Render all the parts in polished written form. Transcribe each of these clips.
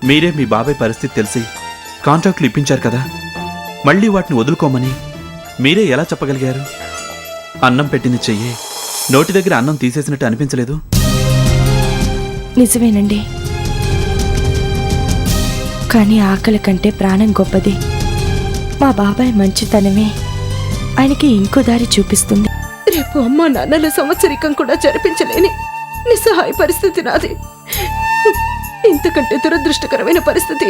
మీరే మీ బాబాయ్ పరిస్థితి తెలిసి కాంట్రాక్ట్లు ఇప్పించారు కదా, మళ్ళీ వాటిని వదులుకోమని మీరే ఎలా చెప్పగలిగారు? అన్నం పెట్టింది చెయ్యే నోటి దగ్గర అన్నం తీసేసినట్టు అనిపించలేదు? నిజమేనండి, కానీ ఆకలి కంటే ప్రాణం గొప్పది. మా బాబాయ్ మంచితనమే ఆయనకి ఇంకో దారి చూపిస్తుంది. రేపు అమ్మా నాన్నల సంవత్సరికం కూడా జరిపించలేని నిస్సహాయ పరిస్థితి నాది. ఇంతకంటే దురదృష్టకరమైన పరిస్థితి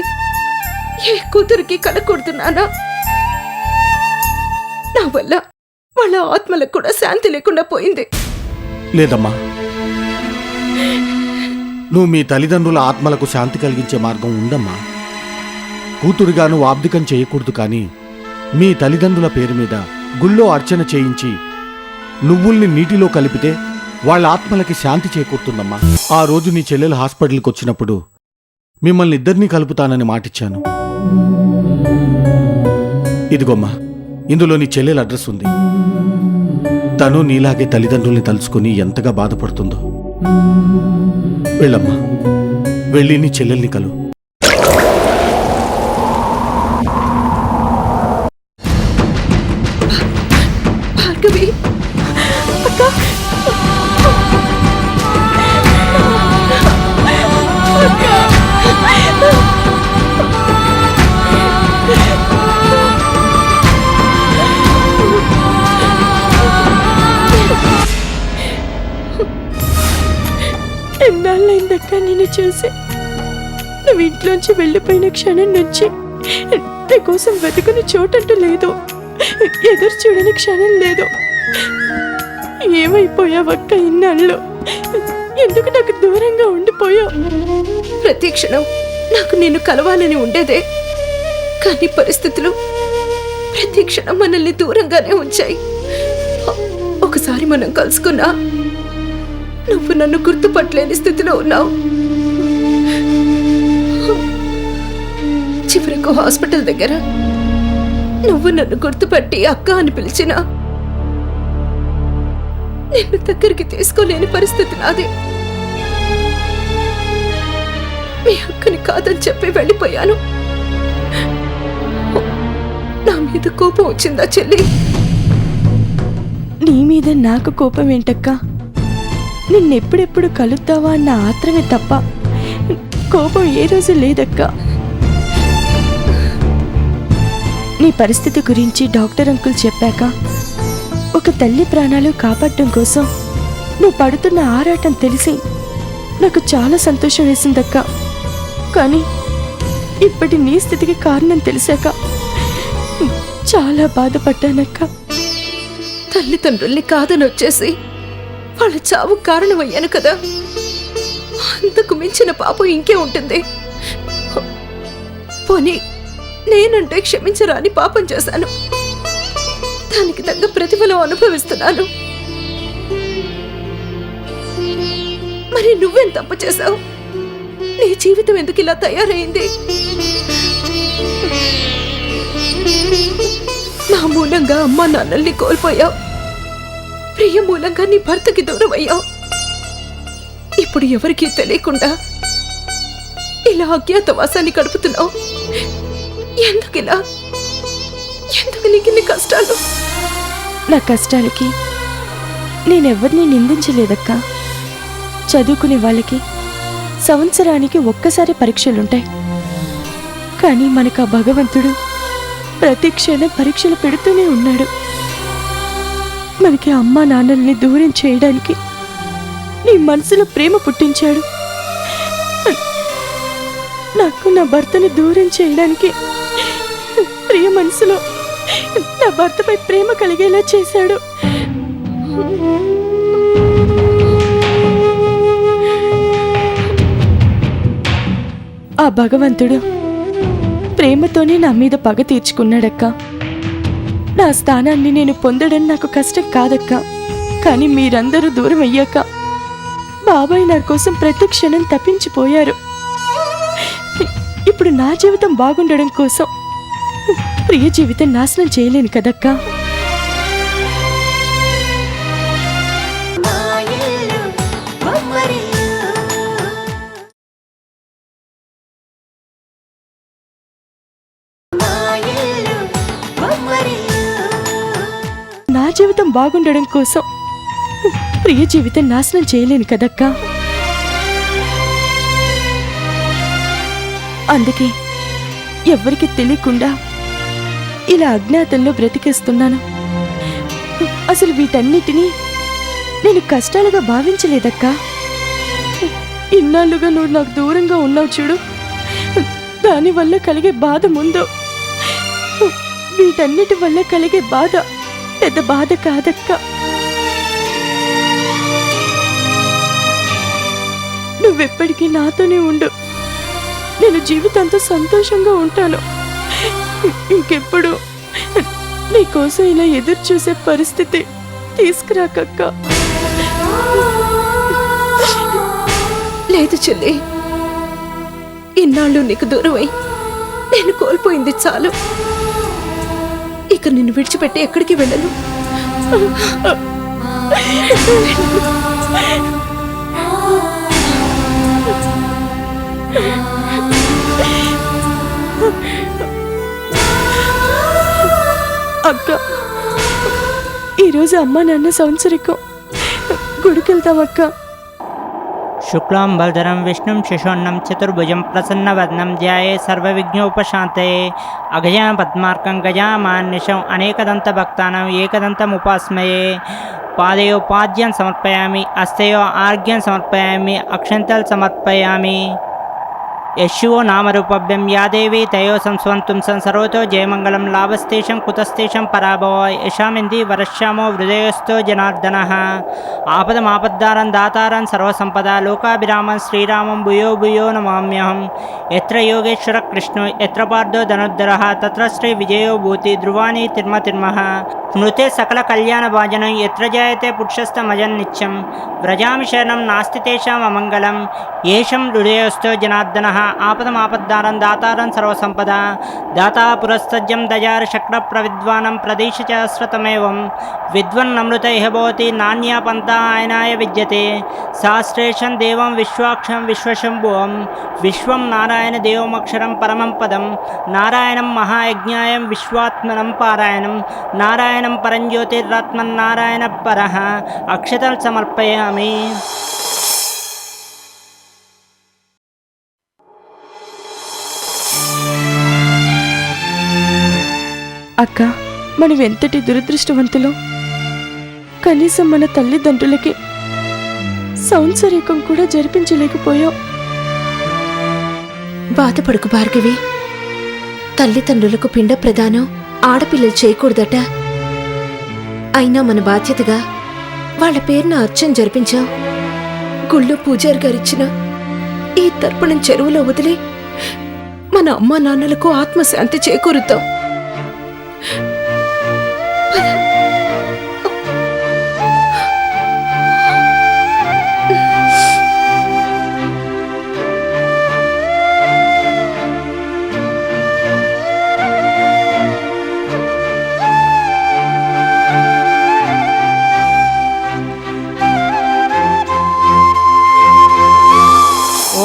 ఏ కూతురికి కలకూడుతున్నానా? నా వల్ల వాళ్ళ ఆత్మలకు కూడా శాంతి లేకుండా పోయింది. లేదమ్మా, నువ్వు మీ తల్లిదండ్రుల ఆత్మలకు శాంతి కలిగించే మార్గం ఉందమ్మా. కూతురుగా నువ్వు ఆబ్దికం చేయకూడదు, కానీ మీ తల్లిదండ్రుల పేరు మీద గుళ్ళో అర్చన చేయించి నువ్వుల్ని నీటిలో కలిపితే వాళ్ళ ఆత్మలకి శాంతి చేకూరుతుందమ్మా. ఆ రోజు నీ చెల్లెలు హాస్పిటల్కి వచ్చినప్పుడు మిమ్మల్ని ఇద్దరినీ కలుపుతానని మాటిచ్చాను. ఇదిగోమ్మా, ఇందులో నీ చెల్లెల అడ్రస్ ఉంది. తను నీలాగే తల్లిదండ్రుల్ని తలుచుకుని ఎంతగా బాధపడుతుందో. వెళ్ళమ్మా, వెళ్ళి నీ చెల్లెల్ని కలు. భార్గవి, అక్క, ఎన్నాళ్ళైందక్క నిన్ను చూసి. నువ్వు ఇంట్లోంచి వెళ్ళిపోయిన క్షణం నుంచి నీ కోసం వెతుకుని చోటంటూ లేదు, ఎదురు చూడని క్షణం లేదు. ఏమైపోయావక్క ఇన్నాళ్ళు? ఎందుకు నాకు దూరంగా ఉండిపోయావు? ప్రతి క్షణం నాకు నిన్ను కలవాలని ఉండేదే, కానీ పరిస్థితులు ప్రతి క్షణం మనల్ని దూరంగానే ఉంచాయి. ఒకసారి మనం కలుసుకున్నా నువ్వు నన్ను గుర్తుపట్టలేని స్థితిలో ఉన్నావు. చివరకు హాస్పిటల్ దగ్గర నువ్వు నన్ను గుర్తుపట్టి అక్క అని పిలిచినా నిన్ను దగ్గరికి తీసుకోలేని పరిస్థితి నాది. మీ అక్కని కాదని చెప్పి వెళ్ళిపోయాను. నా మీద కోపం వచ్చిందా చెల్లి? నీ మీద నాకు కోపం ఏంటక్క? నిన్నెప్పుడెప్పుడు కలుద్దావా అన్న ఆత్రమే తప్ప కోపం ఏ రోజు లేదక్క. నీ పరిస్థితి గురించి డాక్టర్ అంకుల్ చెప్పాక ఒక తల్లి ప్రాణాలు కాపాడటం కోసం నువ్వు పడుతున్న ఆరాటం తెలిసి నాకు చాలా సంతోషం వేసిందక్క. కానీ ఇప్పటి నీ స్థితికి కారణం తెలిసాక చాలా బాధపడ్డానక్క. తల్లిదండ్రుల్ని కాదని వచ్చేసి వాళ్ళ చావు కారణమయ్యాను కదా, అంతకు మించిన పాపం ఇంకే ఉంటుంది. పోనీ నేనంటే క్షమించరాని పాపం చేశాను, దానికి తగ్గ ప్రతిఫలం అనుభవిస్తున్నాను. మరి నువ్వేం తప్పు చేశావు? నీ జీవితం ఎందుకు ఇలా తయారైంది? నా మూలంగా అమ్మా నాన్నల్ని కోల్పోయావు, ప్రియ మూలంగా నీ భర్తకి దూరం అయ్యావు. ఇప్పుడు ఎవరికీ తెలియకుండా ఇలా అజ్ఞాతవాసాన్ని గడుపుతున్నావు. ఎందుకిలా? ఎందుకు నీకు ఇన్ని కష్టాలు? నా కష్టాలకి నేనెవరిని నిందించలేదక్క. చదువుకునే వాళ్ళకి సంవత్సరానికి ఒక్కసారి పరీక్షలుంటాయి, కానీ మనకు ఆ భగవంతుడు ప్రతి క్షణం పరీక్షలు పెడుతూనే ఉన్నాడు. మనకి అమ్మా నాన్నల్ని దూరం చేయడానికి నీ మనసులో ప్రేమ పుట్టించాడు. నాకు నా భర్తని దూరం చేయడానికి ప్రియ మనసులో నా భర్తపై ప్రేమ కలిగేలా చేశాడు. ఆ భగవంతుడు ప్రేమతోనే నా మీద పగ తీర్చుకున్నాడక్క. నా స్థానాన్ని నేను పొందడం నాకు కష్టం కాదక్క. కానీ మీరందరూ దూరం అయ్యాక బాబాయ్ నా కోసం ప్రతి క్షణం తప్పించిపోయారు. ఇప్పుడు నా జీవితం బాగుండడం కోసం ప్రియ జీవితం నాశనం చేయలేను కదక్కా. జీవితం బాగుండడం కోసం ప్రియ జీవితం నాశనం చేయలేను కదక్కా. అందుకే ఎవ్వరికి తెలియకుండా ఇలా అజ్ఞాతంలో బ్రతికేస్తున్నాను. అసలు వీటన్నిటినీ నేను కష్టాలుగా భావించలేదక్కా. ఇన్నాళ్ళుగా నువ్వు నాకు దూరంగా ఉన్నావు చూడు, దానివల్ల కలిగే బాధ ముందు వీటన్నిటి వల్ల కలిగే బాధ పెద్ద బాధ కాదక్కా. నువ్వెప్పటికీ నాతోనే ఉండు, నేను జీవితంతో సంతోషంగా ఉంటాను. ఇంకెప్పుడు నీకోసం ఇలా ఎదురు చూసే పరిస్థితి తీసుకురాకక్కా. లేదు చెల్లి, ఇన్నాళ్ళు నీకు దూరమై నేను కోల్పోయింది చాలు. ఇక నిన్ను విడిచిపెట్టి ఎక్కడికి వెళ్ళను. అక్క, ఈరోజు అమ్మ నాన్న సంవత్సరికం, గుడికెళ్తామక్క. శుక్లాం బల్ధరం విష్ణుం శశోన్నం చతుర్భుజం ప్రసన్నవదనం ధ్యాయే సర్వవిఘ్నోపశాంతయే అగజాన పద్మార్కం గజామాన్నిషం అనేకదంత భక్తానం ఏకదంతముపాస్మయే. పాదయోపాద్యం సమర్పయామి, హస్తయో ఆర్ఘ్యం సమర్పయామి, అక్షంతల్ సమర్పయామి. యశువో నామరూపభ్యం యాదేవి తయో సంస్వంతుం సర్వతో జయమంగళం లాభస్తేషం కుతస్తేషం పరాభవ యశామింది వరశ్యామో హృదయస్థో జనార్దనః. ఆపదమాపద్దారం దాతారం సర్వసంపద లోకాభిరామం శ్రీరామం భూయో భూయో నమామ్యహం. ఎత్ర యోగేశ్వర కృష్ణో ఎత్ర పార్థో ధనుర్ధరః తత్ర శ్రీ విజయో భూతి ధ్రువాణి తిర్మ తిర్మః. స్మృతే సకల కళ్యాణ భాజనం ఎత్ర జయతే పురుషస్తమజన్ నిత్యం. వ్రజామి శరణం నాస్తి తేషాం అమంగళం ఏషం హృదయస్థో జనార్దనః. ఆపదమాపద్దారం దాతారం సర్వసంపద దాతా పురస్తజ్యం దజార శక్ర ప్రవిద్వానం ప్రదేశ శాస్త్రతమేవం. విద్వన్నమృత ఇహ భవతి నాణ్యా పంతా ఆయనాయ విద్యతే. శాస్త్రేశం దేవం విశ్వాక్షం విశ్వశంభువం విశ్వం నారాయణ దేవమక్షరం పరమం పదం. నారాయణం మహాయజ్ఞాయం విశ్వాత్మనం పారాయణం. నారాయణం పరంజ్యోతిరాత్మన్నారాయణ పరః. అక్షతల్ సమర్పయామి. అక్క, మనం ఎంతటి దురదృష్టవంతులో. కనీసం మన తల్లిదండ్రులకి సంవత్సరీకం కూడా జరిపించలేకపోయాం. బాధపడుకు భార్గవి, తల్లిదండ్రులకు పిండ ప్రదానం ఆడపిల్లలు చేయకూడదట. అయినా మన బాధ్యతగా వాళ్ళ పేరున అర్చన జరిపించాం. గుళ్ళో పూజారి గారిచ్చిన ఈ తర్పణం చెరువులో వదిలి మన అమ్మా నాన్నలకు ఆత్మశాంతి చేకూరుతాం.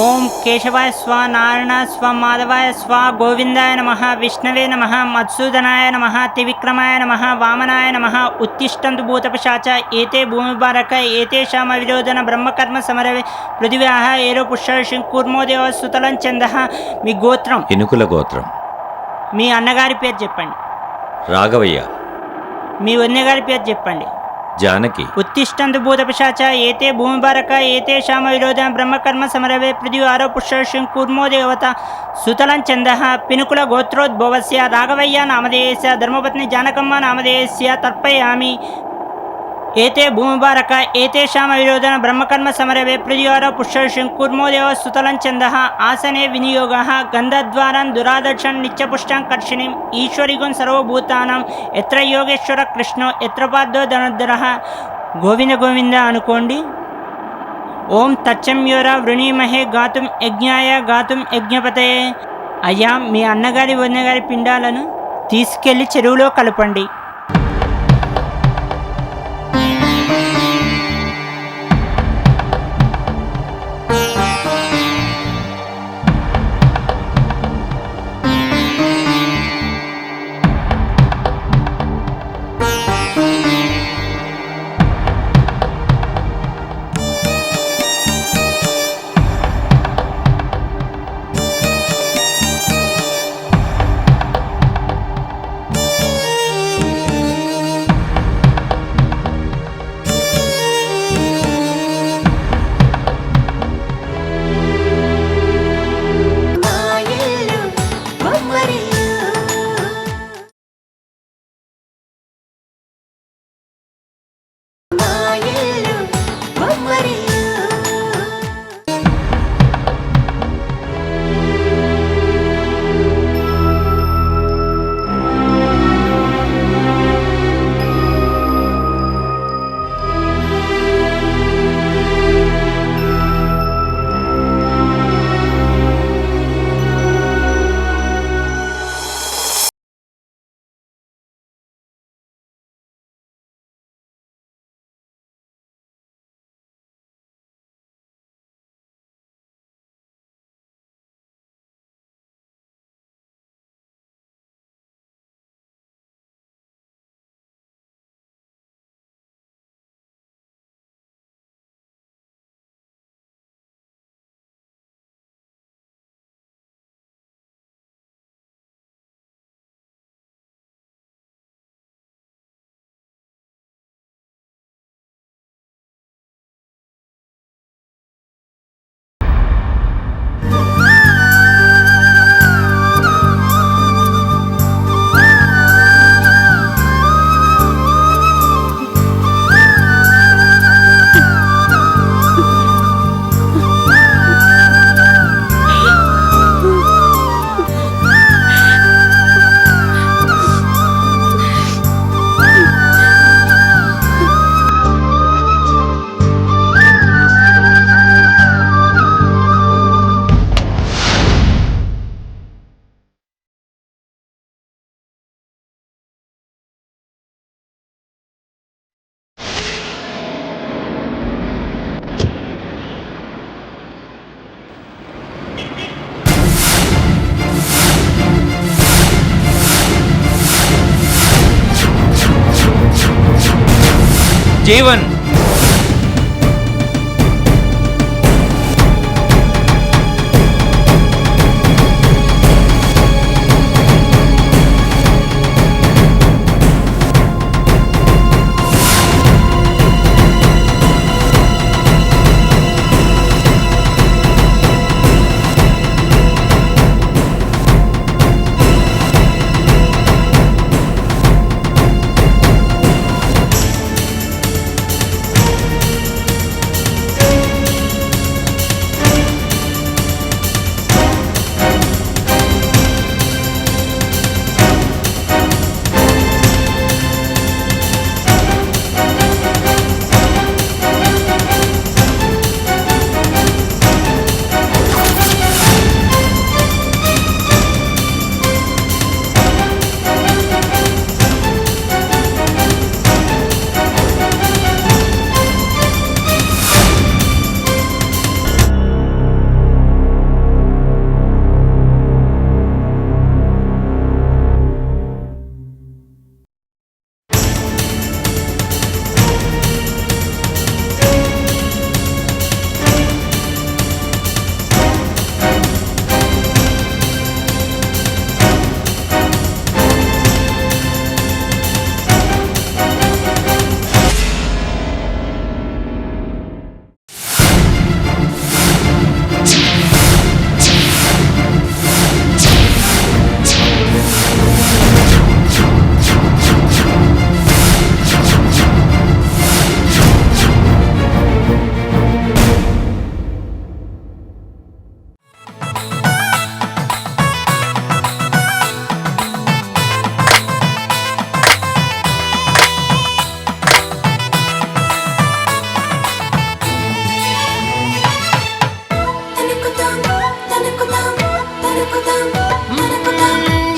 ఓం కేశవాయ స్వ నారాయణ స్వ మాధవాయ స్వ గోవిందాయ నమః విష్ణవే నమః మధుసూదనాయ నమః త్రివిక్రమాయ నమః వామనాయ నమః. ఉత్తిష్టంతు భూతపిశాచ ఏతే భూమిభారక ఏతేషామ విరోధన బ్రహ్మకర్మ సమరవే పృథివ్యాః ఏరో పుష్కరిషిం కూర్మోదేవ సుతలం చందః. మీ గోత్రం? ఇనుకుల గోత్రం. మీ అన్నగారి పేరు చెప్పండి. రాఘవయ్య. మీ వదినగారి పేరు చెప్పండి. జానకి. ఉత్తిష్టంతు భూతపిశాచ ఏతే భూమిభారక ఏతేషామ విరోధన బ్రహ్మకర్మ సమరవే పృథివ్యారో పుష్కరిషిం కూర్మో దేవత సుతలం చందః. పినుకుల గోత్రోద్భవస్య రాఘవయ్య నామధేయస్య ధర్మపత్ని జానకమ్మ నామధేయస్య తర్పయామి. ఏతే భూమిభారక ఏతేషామ విరోధన బ్రహ్మకర్మ సమరవే పృథివ్యారో పుష్కరిషిం కూర్మో దేవ సుతలం చందః. ఆసనే వినియోగః గంధద్వారం దురాదర్శం నిత్యపుష్టం కర్షిణీం. ఈశ్వరిగుం సర్వభూతానాం ఎత్ర యోగేశ్వర కృష్ణో ఎత్ర పార్థో ధనుర్ధరః. గోవింద గోవింద అనుకోండి. ఓం తచ్చమ్యోర వృణీమహే గాతుం యజ్ఞాయ గాతుం యజ్ఞపతయే. అయ్యా, మీ అన్నగారి వదినగారి పిండాలను తీసుకెళ్లి చెరువులో కలపండి. జీవన్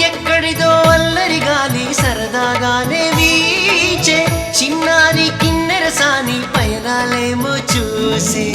ఎక్కడిదో అల్లరి గాలి సరదాగానే వీచే చిన్నారి కిన్నెరసాని పయనాలేమో చూసి